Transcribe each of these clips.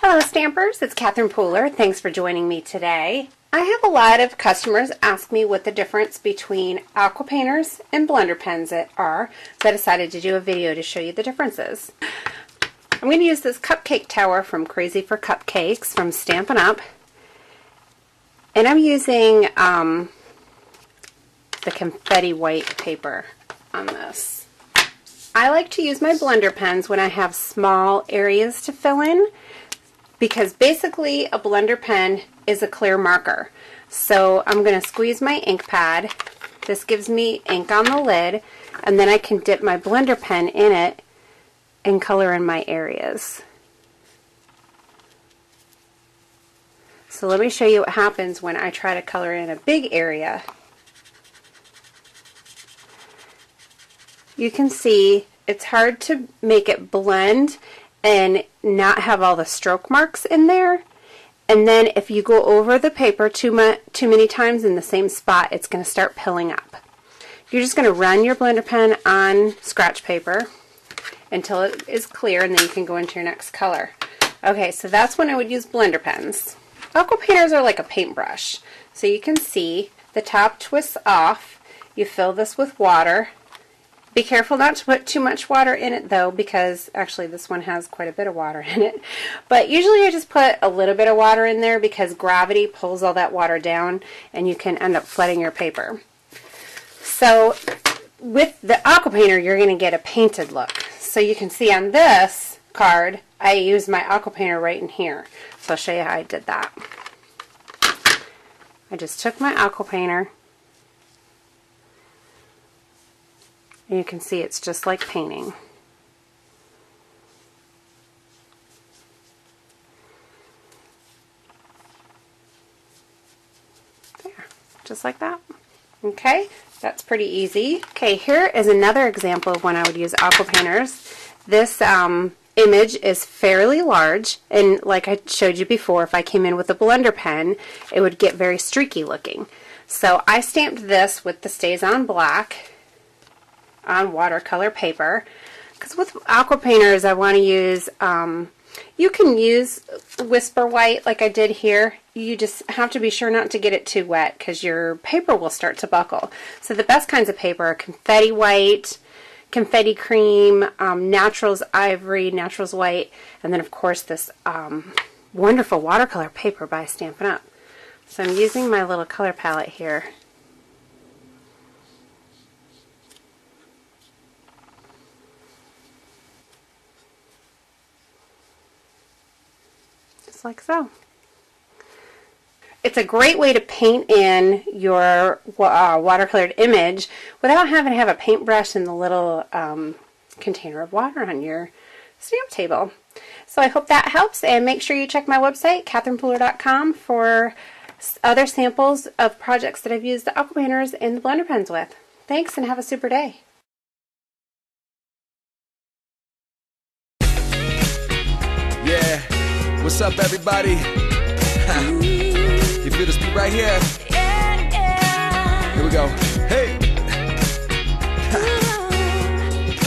Hello Stampers, it's Catherine Pooler. Thanks for joining me today. I have a lot of customers ask me what the difference between Aquapainters and Blender Pens are, so I decided to do a video to show you the differences. I'm going to use this cupcake tower from Crazy for Cupcakes from Stampin' Up! And I'm using the confetti white paper on this. I like to use my Blender Pens when I have small areas to fill in, because basically a Blender pen is a clear marker. So I'm going to squeeze my ink pad. This gives me ink on the lid, and then I can dip my Blender pen in it and color in my areas. So let me show you what happens when I try to color in a big area. You can see it's hard to make it blend and not have all the stroke marks in there. And then if you go over the paper too many times in the same spot, it's going to start pilling up. You're just going to run your Blender pen on scratch paper until it is clear, and then you can go into your next color. Okay, so that's when I would use Blender pens. Aquapainters are like a paintbrush. So you can see the top twists off. You fill this with water. Be careful not to put too much water in it though, because actually this one has quite a bit of water in it. But usually I just put a little bit of water in there because gravity pulls all that water down and you can end up flooding your paper. So with the Aquapainter you're going to get a painted look. So you can see on this card I used my Aquapainter right in here. So I'll show you how I did that. I just took my Aquapainter, and you can see it's just like painting. There, just like that. Okay, that's pretty easy. Okay, here is another example of when I would use Aquapainters. This image is fairly large, and like I showed you before, if I came in with a Blender pen, it would get very streaky looking. So I stamped this with the Stays On Black on watercolor paper, because with Aquapainters I want to use, you can use Whisper White like I did here. You just have to be sure not to get it too wet because your paper will start to buckle. So the best kinds of paper are confetti white, confetti cream, naturals ivory, naturals white, and then of course this wonderful watercolor paper by Stampin' Up! So I'm using my little color palette here. Just like so. It's a great way to paint in your watercolored image without having to have a paintbrush and the little container of water on your stamp table. So I hope that helps, and make sure you check my website, catherinepooler.com, for other samples of projects that I've used the Aquapainters and the Blender Pens with. Thanks, and have a super day. Yeah, what's up everybody? You feel this beat right here? Here we go. Hey!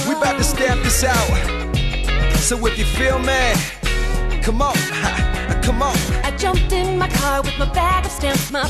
We about to stamp this out. So if you feel me, come on, come on. I jumped in my car with my bag of stamps, my